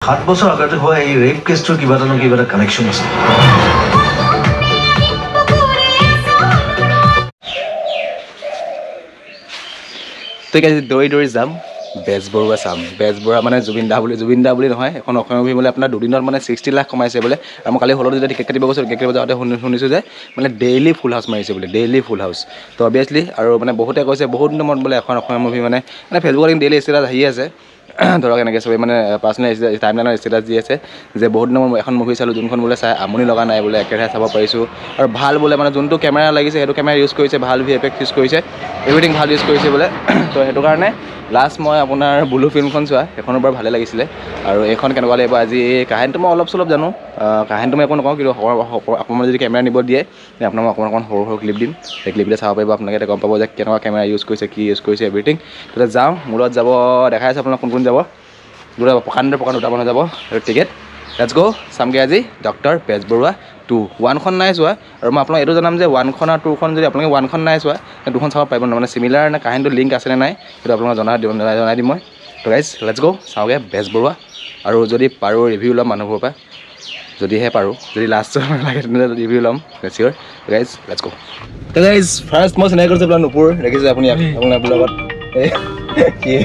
7 বছৰ আগতে হয় এই ৰেপ কেছটোৰ কিবা এটা কানেকশ্যন আছে। ঠিক আছে, দৌৰি যাম বেজবৰুৱা চাম। বেজবৰুৱা মানে জুবিন দা বুলি নহয়, এখন অসমীয়া মুভি মানে আপোনাৰ দুদিনত মানে 60 লাখ কমাইছে বোলে। আৰু মই কালি হলত যেতিয়া টিকেট কাটিব গৈছোঁ, টিকেট কাটিব যাওঁতে শুনিছোঁ যে মানে ডেইলি ফুল হাউচ মাৰিছে বোলে, ডেইলি ফুল হাউচ। তো অবভিয়াছলি আৰু মানে বহুতে কৈছে বহুত দিনৰ মূৰত বোলে এখন অসমীয়া মুভি মানে ফেচবুকত ডেইলি ষ্টেটাছ আহি আছে ধৰক এনেকৈ চবেই মানে পাৰ্চনেল টাইমলাইনৰ ষ্টেটাছ দি আছে যে বহুত দিনৰ এখন মুভি চালোঁ যোনখন বোলে চাই আমনি লগা নাই বোলে, একেৰাহে চাব পাৰিছোঁ আৰু ভাল বোলে মানে যোনটো কেমেৰা লাগিছে সেইটো কেমেৰা ইউজ কৰিছে, ভাল VFX ইউজ কৰিছে, এভৰিথিং ভাল ইউজ কৰিছে বোলে। তো সেইটো কাৰণে লাষ্ট মই আপোনাৰ ব্লু ফিল্মখন চোৱা, সেইখনৰ পৰা ভালে লাগিছিলে। আৰু এইখন কেনেকুৱা লাগিব আজি কাহিনীটো মই অলপ চলপ জানো, কাহিনীটো মই একো নকওঁ, কিন্তু অকণমান যদি কেমেৰা নিব দিয়ে আপোনাক মই অকণমান সৰু ক্লিপ দিম, সেই ক্লিপতে চাব পাৰিব আপোনালোকে, গম পাব যে কেনেকুৱা কেমেৰা ইউজ কৰিছে, কি ইউজ কৰিছে, এভৰিথিং। তাতে যাওঁ, মোৰ লগত যাব দেখাই আছে আপোনাক কোন যাব, গোটেই প্ৰকাণ্ড দুটা মানুহ যাব আৰু টিকেট। লেটছ গ' চামগৈ আজি ডক্টৰ বেজবৰুৱা 2। 1খন নাই চোৱা, আৰু মই আপোনাক এইটো জনাম যে 1খন আৰু 2খন যদি আপোনালোকে 1খন নাই চোৱা 2খন চাব পাৰিব, মানে চিমিলাৰ নে কাহিনীটো লিংক আছে নে নাই সেইটো আপোনালোকক জনাই দিম মই। তো গাইজ লেটছ গ' চাওঁগৈ বেজবৰুৱা। আৰু যদি পাৰোঁ ৰিভিউ ল'ম মানুহবোৰৰ পৰা, যদিহে পাৰোঁ, যদি লাষ্ট লাগে তেনেহ'লে ৰিভিউ ল'ম চিয়'ৰ। গাইজ লেটছ গ'। তো গাইজ ফাৰ্ষ্ট মই চিনাকি কৰিছোঁ আপোনাৰ নুপুৰ, দেখিছোঁ আপুনি আপোনাৰ ব্লগত এই কি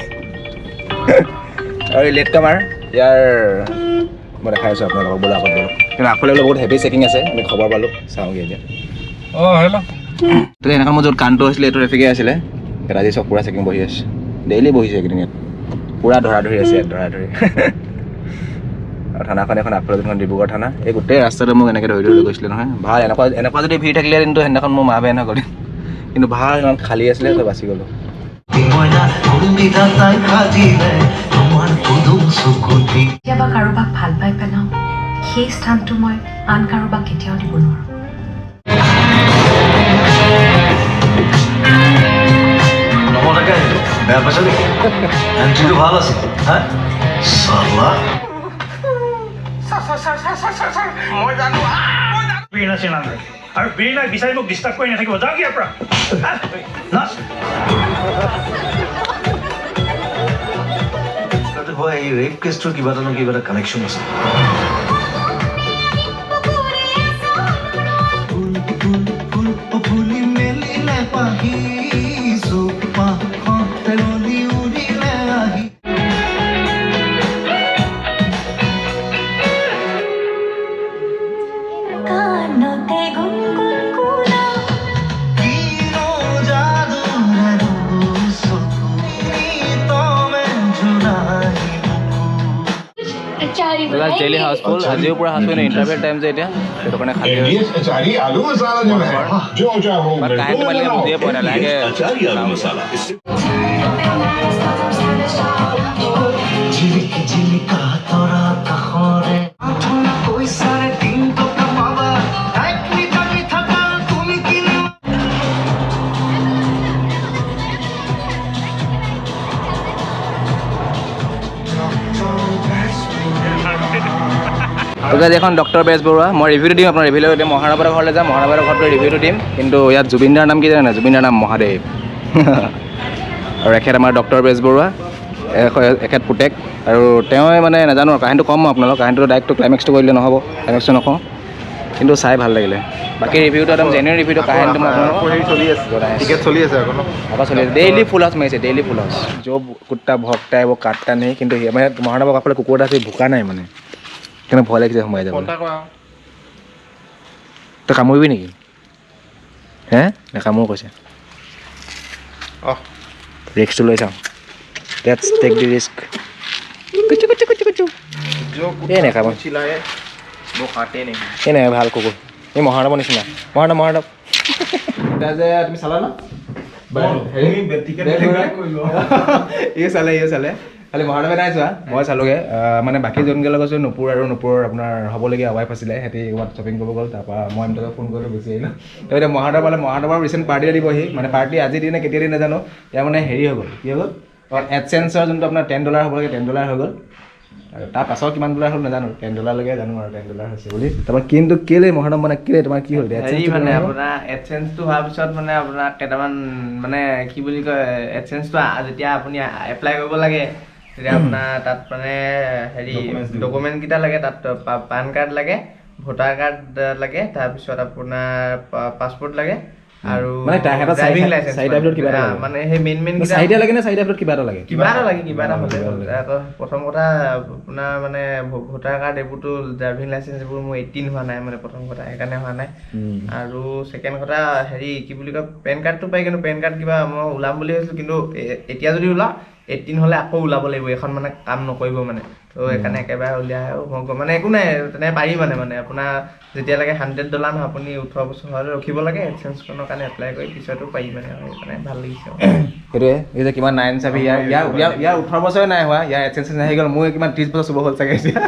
আৰু লেট কামাৰ ইয়াৰ মই দেখাই আছোঁ আপোনালোকক, বোলো আগত বোলো। কিন্তু আগফালে বোলে বহুত হেভি চেকিং আছে, আমি খবৰ পালোঁ, চাওঁগৈ এতিয়া। হেল্ল'। তো এনেকুৱা মোৰ য'ত কামটো হৈছিলে এইটো ট্ৰেফিকে আছিলে, আজি চব পূৰা চেকিং বহি আছে, ডেইলি বহিছে এইকেইদিন ইয়াত, পূৰা ধৰি আছে ইয়াত ধৰি। আৰু থানাখন এখন আগফালে যোনখন ডিব্ৰুগড় থানা, এই গোটেই ৰাস্তাটো মোক এনেকৈ ধৰি গৈছিলে নহয়। ভাল এনেকুৱা যদি ভিৰ থাকিলে কিন্তু সেইদিনাখন মোৰ মা বেয়া নগ'লে, কিন্তু ভাল ইমান খালী আছিলে তো বাচি গ'লোঁ। কেতিয়াবা কাৰোবাক ভাল পাই পেলাওঁ, সেই স্থানটো মই আন কাৰোবাক কেতিয়াও দিব নোৱাৰোঁ। নমতাকে আহিলো, বেয়া পাইছ নেকি? এণ্ট্ৰিটো ভাল আছিল হা চালা। মই জানো বিৰিণা চিনা নাই, আৰু বিৰিণাক বিচাৰি মোক ডিষ্টাৰ্ব কৰি নাথাকিব, যাওক ইয়াৰ পৰা। হয় এই ৰেপ কেছটোৰ কিবা এটা কানেকশ্যন আছে। ডেইলি হাউচফুল, আজিও পূৰা হাউচফুল, ইণ্টাৰভিউ টাইম যে এতিয়া সেইটো কাৰণে খালী কাহিনীটো মানে বুজিয়ে পোৱা নাই, লাগে এখন ডক্টৰ বেজবৰুৱা। মই ৰিভিউটো দিম, আপোনাৰ ৰিভিউ দিম। মহানবাৰৰ ঘৰলৈ যাম, মহানবাৰৰ ঘৰত ৰিভিউটো দিম। কিন্তু ইয়াত জুবিনদাৰ নাম কি জানে নাই? জুবিনদাৰ নাম মহাদেৱ। আৰু এখেত আমাৰ ডক্টৰ বেজবৰুৱা, এখেত পুতেক। আৰু তেওঁৱে মানে নাজানো কাহিনীটো ক'ম মই আপোনালোকক, কাহিনীটো ডাইৰেক্টটো ক্লাইমেক্সটো কৰিলে নহ'ব, ক্লাইমেক্সটো নকওঁ, কিন্তু চাই ভাল লাগিলে। বাকী ৰিভিউটো একদম জেনুইন ৰিভিউটো, কাহিনীটো মই আপোনালোকক টিকেট চলি আছে আকৌ চলি আছে। ডেইলি ফুল হাউচ মাৰিছে, ডেইলি ফুল হাউচ। য'ব কুত্তা ভক্তা এইবোৰ কাটটা নেই, কিন্তু মানে মহানবাৰৰ কাষলৈ কুকুৰ এটা আছে, ভোকা নাই মানে, কিন্তু ভয় লাগিছে সোমাই যাব। তই কামুৰিবি নেকি? হে কামোৰ কৈছে, ৰিস্কটো লৈ চাওঁ। Let's take the risk. এই নেকামোৰ, এই নাই ভাল কুকুৰ, এই মহানৱৰ নিচিনা। মহানৱ এতিয়া যে তুমি চালা ন? চালে খালি মহানৱে নাই চোৱা, মই চালোগৈ। মানে বাকী যোনকেইটা কৈছোঁ, নুপুৰ আৰু নুপুৰৰ আপোনাৰ হ'বলগীয়া ৱাইফ আছিলে, সিহঁতি ক'ৰবাত শ্বপিং কৰিব গ'ল। তাৰপৰা মই এমটাকে ফোন কৰিলোঁ, গুচি আহিলোঁ। তো এতিয়া মহানৱ পালে, মহানৱৰ ৰিচেণ্ট পাৰ্টি দিবহি, মানে পাৰ্টি আজি দিয়ে নে কেতিয়া দিয়ে নাজানো। এতিয়া মানে হেৰি হৈ গ'ল, কি হৈ গ'ল, এডচেঞ্চৰ যোনটো আপোনাৰ $10 হ'ব লাগে, $10 হৈ গ'ল। আৰু তাৰ পাছত কিমান ডলাৰ হ'ল নাজানো, $10 জানো আৰু $10 হৈছে বুলি। তাৰপৰা কিন্তু কেলে মহানৱ মানে কেলে তোমাৰ কি হ'ল? মানে আপোনাৰ এডচেঞ্চটো হোৱাৰ পিছত মানে আপোনাৰ কেইটামান মানে কি বুলি কয়, এডচেঞ্চটো যেতিয়া আপুনি এপ্লাই কৰিব লাগে, তেতিয়া আপোনাৰ তাত মানে হেৰি ডকুমেণ্টকেইটা লাগে, তাত পান কাৰ্ড লাগে, ভোটাৰ কাৰ্ড লাগে, তাৰপিছত আপোনাৰ পাছপৰ্ট লাগে আৰু মানে তাহাঁতৰ ড্ৰাইভিং লাইচেন্স চাৰিটাৰ ভিতৰত কিবা এটা লাগে। মানে সেই মেইন চাৰিটা লাগে নে চাৰিটাৰ ভিতৰত কিবা এটা লাগে? কিবা এটা হ'লে আকৌ প্ৰথম কথা আপোনাৰ মানে ভোটাৰ কাৰ্ড এইবোৰতো, ড্ৰাইভিং লাইচেন্স এইবোৰ মোৰ 18 হোৱা নাই মানে প্ৰথম কথা, সেইকাৰণে হোৱা নাই। আৰু ছেকেণ্ড কথা হেৰি কি বুলি কয়, পেন কাৰ্ডটো পাই, কিন্তু পেন কাৰ্ড কিবা মই ওলাম বুলি ভাবিছিলোঁ, কিন্তু এতিয়া যদি ওলাওঁ 18 হ'লে আকৌ ওলাব লাগিব, এখন মানে কাম নকৰিব মানে, তো সেইকাৰণে একেবাৰে উলিয়াই মানে একো নাই তেনে পাৰি মানে আপোনাৰ যেতিয়ালৈকে $100 নহয় আপুনি 18 বছৰ হোৱালৈ ৰখিব লাগে, এক্সচেঞ্জখনৰ কাৰণে এপ্লাই কৰি পিছতো পাৰি মানে, সেইকাৰণে ভাল লাগিছে। সেইটোৱে এই যে কিমান 9 চাবি ইয়াৰ 18 বছৰে নাই হোৱা, ইয়াৰ এক্সচেঞ্জ আহি গ'ল, মোৰ কিমান 30 বছৰ চুব হ'ল চাগে এতিয়া।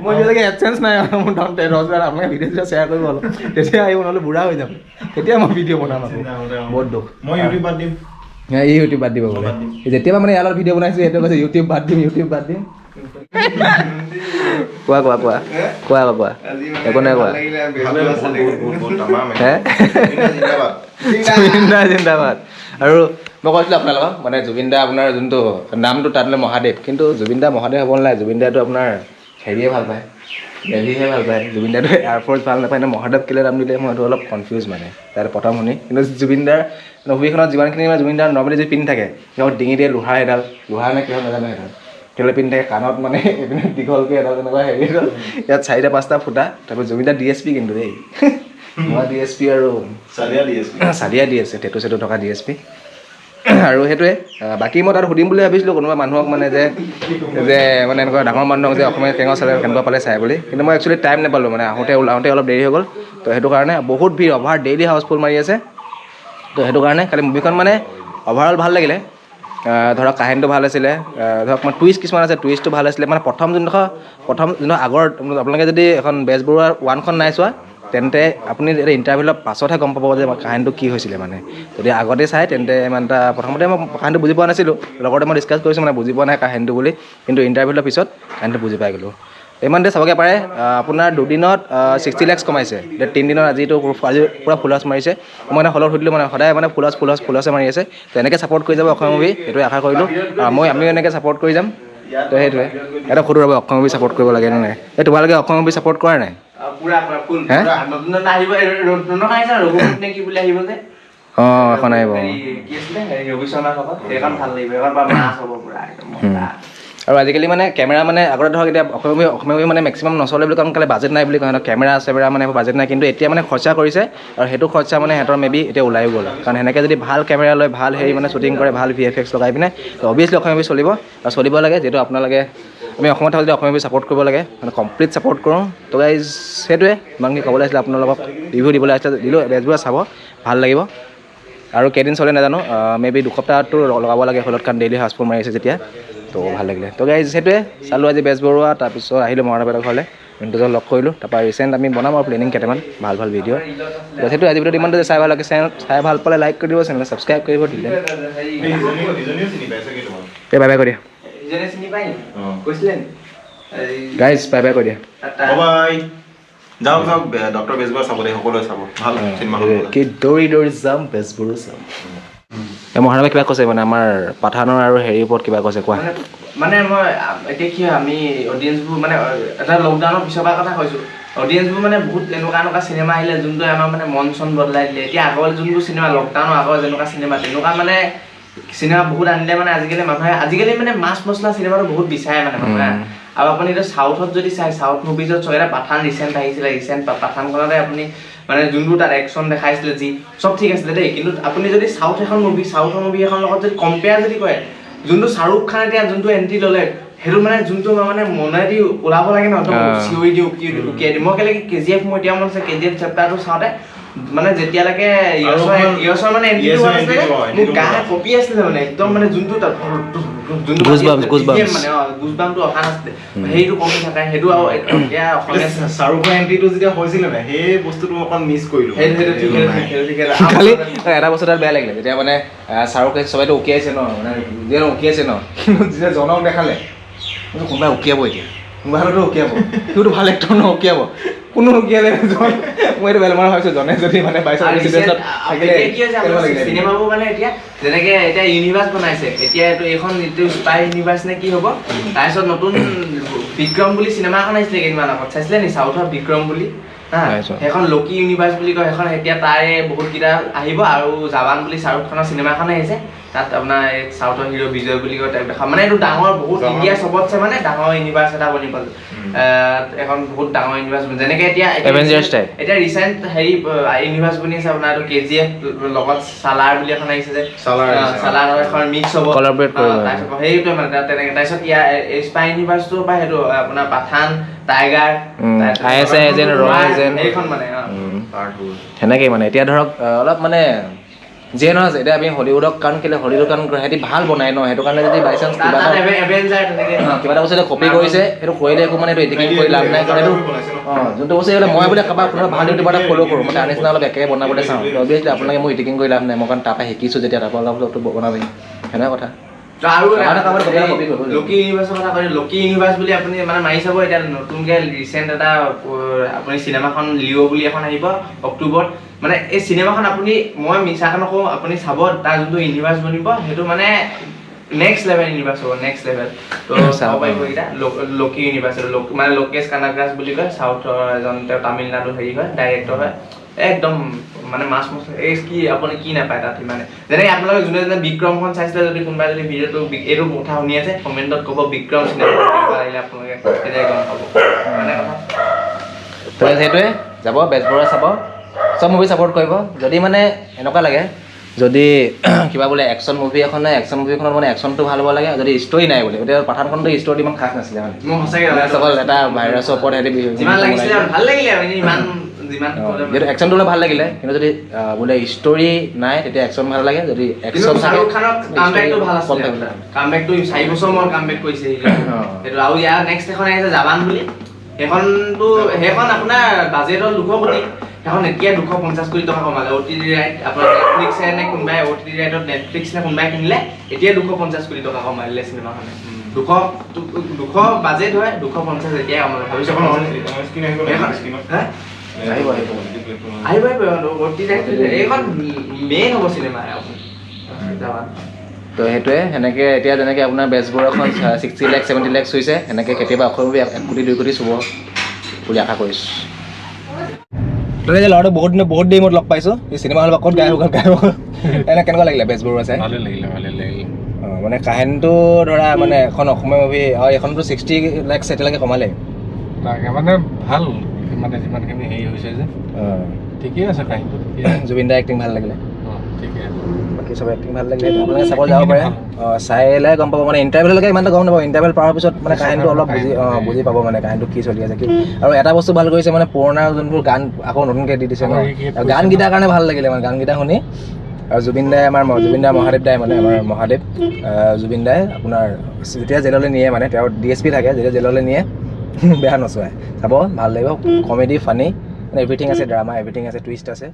মই এতিয়ালৈকে এক্সচেঞ্জ নাই, মোৰ 10 বছৰ আপোনালোকে ভিডিঅ' শ্বেয়াৰ কৰিব অলপ, তেতিয়া আহিব, নহ'লে বুঢ়া হৈ যাম, তেতিয়া মই ভিডিঅ' বনাম আকৌ। বহুত দুখ। মই ইউটিউব বাদ দিম। ইউটিউব বাদ দিব বোলে, যেতিয়া মানে ইয়াৰ ভিডিঅ' বনাইছোঁ সেইটো কৈছে ইউটিউব বাদ দিম। কোৱা একো নাই কোৱা। জিন্দাবাদ। আৰু মই কৈছিলোঁ আপোনালোকক মানে জুবিন দা আপোনাৰ যোনটো নামটো তাতলৈ মহাদেৱ, কিন্তু জুবিন দা মহাদেৱ হ'ব নালাগে, জুবিন দাটো আপোনাৰ হেৰিয়ে ভাল পায়, দেলহিহে ভাল পায়। জুবিন দাটো এয়াৰফৰ্চ ভাল নাপায় নে মহাদেৱ কেলৈ নাম দিলে মই এইটো অলপ কনফিউজ মানে তাত প্ৰথম শুনি। কিন্তু জুবিন দাৰ ছবিখনত যিমানখিনি মানে জুবিন দাৰ নৰ্মেলি যদি পিন্ধি থাকে, সিহঁত ডিঙি দিয়ে লোহাৰ এডাল, লোহাৰ নে কিহত নাজানো সেইডাল, কেলৈ পিন্ধি থাকে, কাণত মানে এইপিনে দীঘলকৈ এডাল তেনেকুৱা হেৰি এডাল, ইয়াত 4-5টা ফুটা, তাৰপিছত জুবিন দা DSP কিন্তু দেই, মই DSP আৰু চালিয়া DSP, টেটু চেটু থকা DSP। আৰু সেইটোৱে বাকী মই তাত সুধিম বুলি ভাবিছিলোঁ কোনোবা মানুহক মানে যে মানে এনেকুৱা ডাঙৰ মানুহক যে অসমীয়া কেনেকুৱা চালে কেনেকুৱা পালে চাই বুলি, কিন্তু মই একচুৱেলি টাইম নাপালোঁ মানে আহোঁতে অলপ দেৰি হৈ গ'ল, তো সেইটো কাৰণে বহুত ভিৰ, অভাৰ ডেইলি হাউচফুল মাৰি আছে, তো সেইটো কাৰণে খালি মুভিখন মানে অভাৰঅল ভাল লাগিলে। ধৰক কাহিনীটো ভাল আছিলে, ধৰক মানে টুইষ্ট কিছুমান আছে, টুইষ্টটো ভাল আছিলে, মানে প্ৰথম যোনটো আগৰ আপোনালোকে যদি এখন বেজবৰুৱাৰ 1খন নাই চোৱা তেন্তে আপুনি ইণ্টাৰভিউৰ পাছতহে গম পাব যে কাহিনীটো কি হৈছিলে। মানে যদি আগতে চাই তেন্তে ইমান এটা প্ৰথমতে মই কাহিনীটো বুজি পোৱা নাছিলোঁ, লগতে মই ডিছকাছ কৰিছোঁ মানে বুজি পোৱা নাই কাহিনীটো বুলি, কিন্তু ইণ্টাৰভিউৰ পিছত কাহিনীটো বুজি পাই গ'লোঁ। ইমানতে চাবগে পাৰে। আপোনাৰ 2 দিনত 60 lakhs কমাইছে, 3 দিনত আজি পূৰা ফুল হাউচ মাৰিছে। মই মানে হলত সুধিলোঁ মানে সদায় মানে ফুল হাউচে মাৰি আছে, তো এনেকৈ ছাপৰ্ট কৰি যাব অসমীয়া মুভি, সেইটোৱে আশা কৰিলোঁ। আমিও এনেকৈ ছাপৰ্ট কৰি যাম, তো সেইটোৱে এটা সুধো ৰ'ব অসমীয়া মুভি ছাপৰ্ট কৰিব লাগে নে নাই। তোমালোকে অসমীয়া মুভি ছাপৰ্ট কৰা নাই? অঁ এখন আহিব আৰু আজিকালি মানে কেমেৰা মানে আগতে ধৰক এতিয়া অসমীয়া মুভি মানে মেক্সিমাম নচলে বুলি কাৰণ কেলৈ বাজেট নাই বুলি কয়, কেমেৰা মানে বাজেট নাই, কিন্তু এতিয়া মানে খৰচা কৰিছে আৰু সেইটো খৰচা মানে সিহঁতৰ মেবি এতিয়া ওলায়ো গ'ল, কাৰণ সেনেকৈ যদি ভাল কেমেৰা লৈ ভাল হেৰি মানে শ্বুটিং কৰে, ভাল VFX লগাই পিনে, তো অভিয়াছলি অসমীয়া মুভি চলিব আৰু চলিব লাগে। যিহেতু আপোনালোকে আমি অসমত থাকোঁ যদি অসমীয়া মুভি ছাপৰ্ট কৰিব লাগে, মানে কমপ্লিট ছাপৰ্ট কৰোঁ। তো গাইজ সেইটোৱে ইমানখিনি ক'বলৈ আহিছিলে আপোনালোকক, ৰিভিউ দিবলৈ আহিছিলে, দিলোঁ। বেজবৰুৱা চাব, ভাল লাগিব। আৰু কেইদিন চলে নাজানো, মেবি 2 সপ্তাহটো লগাব লাগে হলত, কাৰণ ডেইলি হাউচফুল মাৰি আছে যেতিয়া, তো ভাল লাগিলে। তো গাইজ সেইটোৱে চালোঁ আজি বেজবৰুৱা, তাৰপিছত আহিলোঁ মৰাণৰ ঘৰলৈ, ইণ্টাৰভিউ লগ কৰিলোঁ, তাৰপৰা ৰিচেণ্ট আমি বনাম আৰু প্লেনিং কেইটামান ভাল ভিডিঅ'। তো সেইটো আজি ভিডিঅ'ত ইমানটো চাই ভাল লাগে, চাই ভাল পালে লাইক কৰি দিব, চেনেল ছাবস্ক্ৰাইব কৰিব, দিলে বাই বাই কৰি দিয়া গাইজ, বাই বাই কৰি দিয়া। যাওক ডক্টৰ বেজবৰুৱা চাব দে, সকলোৱে চাব, ভাল চিনেমা। কি দৌৰি যাম বেজবৰুৱা চাম। মহানৱে কিবা কৈছে মানে আমাৰ পাঠানৰ আৰু হেৰিৰ ওপৰত কিবা কৈছে, কোৱা। মানে মই এতিয়া কি হয়, আমি অডিয়েঞ্চবোৰ মানে এটা লকডাউনৰ পিছৰ পৰা কথা কৈছোঁ, অডিয়েঞ্চবোৰ মানে বহুত এনেকুৱা চিনেমা আহিলে যোনটোৱে আমাৰ মানে মন চন বদলাই দিলে। এতিয়া আগৰ যোনবোৰ চিনেমা, লকডাউনৰ আগৰ যেনেকুৱা চিনেমা, তেনেকুৱা মানে চিনেমা বহুত আনিলে মানে আজিকালি মানে মাছ মছলা চিনেমাটো বহুত বিচাৰে মানে মানুহে। আৰু আপুনি এতিয়া চাউথত যদি চাই, চাউথ মুভিজত এটা পাঠান ৰিচেণ্ট আহিছিলে, পাঠানখনতে আপুনি মানে যোনবোৰ তাত একশ্যন দেখাইছিলে, যি চব ঠিক আছিলে দেই, কিন্তু আপুনি যদি চাউথৰ মুভি এখন লগত যদি কম্পেয়াৰ যদি কৰে, যোনটো শ্বাহৰুখ খান এতিয়া যোনটো এণ্ট্ৰি ল'লে, সেইটো মানে যোনটো মানে মনেদি ওলাব লাগে ন, চিঞৰি দিওঁ উকিয়াই দিওঁ। মই কেলৈ KGF মোৰ এতিয়া মন আছে, KGF চেপ্টাৰটো চাওঁতে মানে যেতিয়ালৈকে ইয়ছৰ মানে এণ্ট্ৰিটো আছিলে, মোৰ গা কঁপি আছিলে মানে একদম, মানে যোনটো গুজবামটো অহা নাছিলে, সেইটো কমি থাকে। সেইটো আৰু এতিয়া অসমীয়া শ্বাহৰুখৰ এণ্ট্ৰিটো যেতিয়া হৈছিলে নে, সেই বস্তুটো অকণ মিছ কৰিলোঁ। খালি এটা বস্তু তাত বেয়া লাগিলে, যেতিয়া মানে শ্বাহৰুখে চবেইটো উকিয়াইছে ন, মানে যিয়ে উকিয়াইছে ন, যেতিয়া জনক দেখালে কোনোবাই উকিয়াব, এতিয়া কোনোবাই হ'লেতো উকিয়াব, সিওতো ভাল এক্টৰ ন, উকিয়াব। কোনো ৰখীয়া নাই মই এইটো বেলেগ মানুহ ভাবিছোঁ জনে যদি মানে বাইচাঞ্চ এক্সিডেণ্টত থাকিলে চিনেমাবোৰ মানে এতিয়া যেনেকে এতিয়া ইউনিভাৰ্চ বনাইছে এতিয়া এইখন স্পাই ইউনিভাৰ্চ নে কি হ'ব তাৰপিছত নতুন বিক্ৰম বুলি চিনেমা এখন আহিছিলে কেইদিনমান আগত চাইছিলে নি চাউথৰ বিক্ৰম বুলি সেইখন লকি ইউনিভাৰ্চ বুলি কয় সেইখন এতিয়া তাৰে বহুতকেইটা আহিব আৰু জাৱান বুলি শ্বাহৰুখ খানৰ চিনেমা এখন আহিছে তাত আপোনাৰ চাউথৰ হিৰো বিজয় বুলি কয় তাক দেখা মানে এইটো ডাঙৰ বহুত ইণ্ডিয়া চবতছে মানে ডাঙৰ ইউনিভাৰ্চ এটা বনি গ'ল এখন বহুত ডাঙৰ ইউনিভাৰ্চ যেনেকে এতিয়া এতিয়া ৰিচেণ্ট হেৰি ইউনিভাৰ্চ বনি আছে আপোনাৰ এইটো KGF লগত সালাৰ বুলি এখন আহিছে যে সালাৰ এখন মিক্স হ'ব তাৰপিছত সেইটোৱে মানে তেনেকে তাৰপিছত ইয়াৰ স্পাই ইউনিভাৰ্চটো বা সেইটো আপোনাৰ পাঠান টাইগাৰ সেইখন মানে সেনেকেই মানে এতিয়া ধৰক অলপ মানে যিয়ে নহয় এতিয়া আমি হলিউডক কাৰণ কেলে হলিউড কাৰণ সিহঁতি ভাল বনাই ন সেইটো কাৰণে যদি বাই চান্স কিবা এটা বস্তু কপি কৰিছে সেইটো কৰিলে একো মানে এইটো এডিটিং কৰি লাভ নাই কাৰণ এইটো যোনটো বস্তু এইটো মই বোলে কাৰোবাৰ কোনোবা ভাল ইউটিউবাৰ এটা ফ'ল' কৰোঁ মই তাৰ নিচিনা অলপ একেবাৰে বনাবলৈ চাওঁ অভিয়াছলি আপোনালোকে মই এডিটিং কৰি লাভ নাই মই কাৰণ তাৰপৰা শিকিছোঁ যেতিয়া তাৰপৰা অলপ বনাবি সেনেকুৱা কথা আৰু লকি ইউনিভাৰ্চৰ কথা কৈছে লকি ইউনিভাৰ্চ বুলি আপুনি মানে মাৰি চাব এতিয়া নতুনকৈ ৰিচেণ্ট এটা আপুনি চিনেমাখন লিঅ' বুলি এখন আহিব অক্টোবৰত মানে এই চিনেমাখন আপুনি মই মিছাকৈ নকওঁ আপুনি চাব তাৰ যোনটো ইউনিভাৰ্চ বনিব সেইটো মানে নেক্সট লেভেল ইউনিভাৰ্চ হ'ব নেক্সট লেভেল তো চাব পাৰিব এতিয়া লকি ইউনিভাৰ্চ মানে লোকেশ কানাগ্ৰাজ বুলি কয় চাউথৰ এজন তেওঁ তামিলনাডু হেৰি হয় ডাইৰেক্টৰ হয় একদম মানে মাছ এই কি আপুনি কি নাপায় তাত মানে যেনেকৈ আপোনালোকে যোনে যোনে বিক্ৰমখন চাইছিলে যদি কোনোবাই যদি ভিডিঅ'টো এইটো কথা শুনি আছে কমেণ্টত ক'ব বিক্ৰম চিনেমা কেনেকুৱা লাগিলে আপোনালোকে তেতিয়া গম পাব মানে কথা তো সেইটোৱে যাব বেজবৰুৱা চাব চব মুভি ছাপোৰ্ট কৰিব যদি মানে এনেকুৱা লাগে যদি কিবা বোলে একশ্যন মুভি এখন নাই একশ্যন মুভিখনত মানে একশ্যনটো ভাল হ'ব লাগে যদি ষ্টৰি নাই বোলে গতিকে পাঠানখনতো ষ্টৰি ইমান খাছ নাছিলে মানে মোৰ সঁচাকৈ এটা ভাইৰাছৰ ওপৰত সিহঁতি যিমান লাগিছিলে ভাল লাগিলে ইমান যিমান যিহেতু একশ্যনটো হ'লে ভাল লাগিলে কিন্তু যদি বোলে ষ্টৰি নাই তেতিয়া একশ্যন ভাল লাগে যদি একশ্যন শ্বাহৰুখ খানৰ কামবেকটো ভাল আছিলে কামবেকটো 4 বছৰ মূৰত কামবেক কৰিছে সেইটো আৰু ইয়াৰ নেক্সট এখন আহিছে জাৱান বুলি সেইখন আপোনাৰ বাজেটত 200 কোটি এখন এতিয়া 250 কোটি টকা কমালে OTT ৰাইট আপোনাৰ নেটফ্লিক্স নে কোনোবাই OTT ৰাইটত নেটফ্লিক্স নে কোনোবাই কিনিলে এতিয়া 250 কোটি টকা কমালে চিনেমাখনে 200 বাজেট হয় 250 এতিয়া কমালে ভাবিছ আহিব OTT ৰাইট এইখন মেইন হ'ব চিনেমা তো সেইটোৱে সেনেকৈ এতিয়া যেনেকৈ আপোনাৰ বেজবৰুৱাখন 60 লাখ 70 লাখ চুইছে সেনেকৈ কেতিয়াবা অসমী 1 কোটি 2 কোটি চুব বুলি আশা কৰিছোঁ তই যে ল'ৰাটো বহুত দেৰি মূৰত লগ পাইছোঁ এই চিনেমা হলত ক'ত গাই এনে কেনেকুৱা লাগিলে বেজবৰুৱা চাই ভালে লাগিলে অঁ মানে কাহিনীটো ধৰা মানে এখন অসমীয়া মুভি আৰু এইখনতো 60 লাখ এতিয়ালৈকে কমালে তাকে মানে ভাল মানে যিমানখিনি হেৰি হৈছে যে ঠিকেই আছে কাহিনীটো জুবিন দাৰ এক্টিং ভাল লাগিলে ঠিকে আছে বাকী চব এক্টিং ভাল লাগিলে আপোনালোকে চাব যাব পাৰে চাইলে গম পাব মানে ইণ্টাৰভেললৈকে ইমানটা গম নাপাব ইণ্টাৰভেল পাৱাৰ পিছত মানে কাহিনীটো অলপ বুজি পাব মানে কাহিনীটো কি চলি আছে কি আৰু এটা বস্তু ভাল কৰিছে মানে পুৰণা যোনবোৰ গান আকৌ নতুনকৈ দি দিছে ন গানকেইটাৰ কাৰণে ভাল লাগিলে মানে গানকেইটা শুনি আৰু জুবিন দাই মহাদেৱ দাই মানে আমাৰ মহাদেৱ জুবিন দাই আপোনাৰ যেতিয়া জেললৈ নিয়ে মানে তেওঁৰ DSP থাকে যেতিয়া জেললৈ নিয়ে বেয়া নচোৱায় চাব ভাল লাগিব কমেডি ফানী মানে এভৰিথিং আছে ড্ৰামা এভৰিথিং আছে টুইষ্ট আছে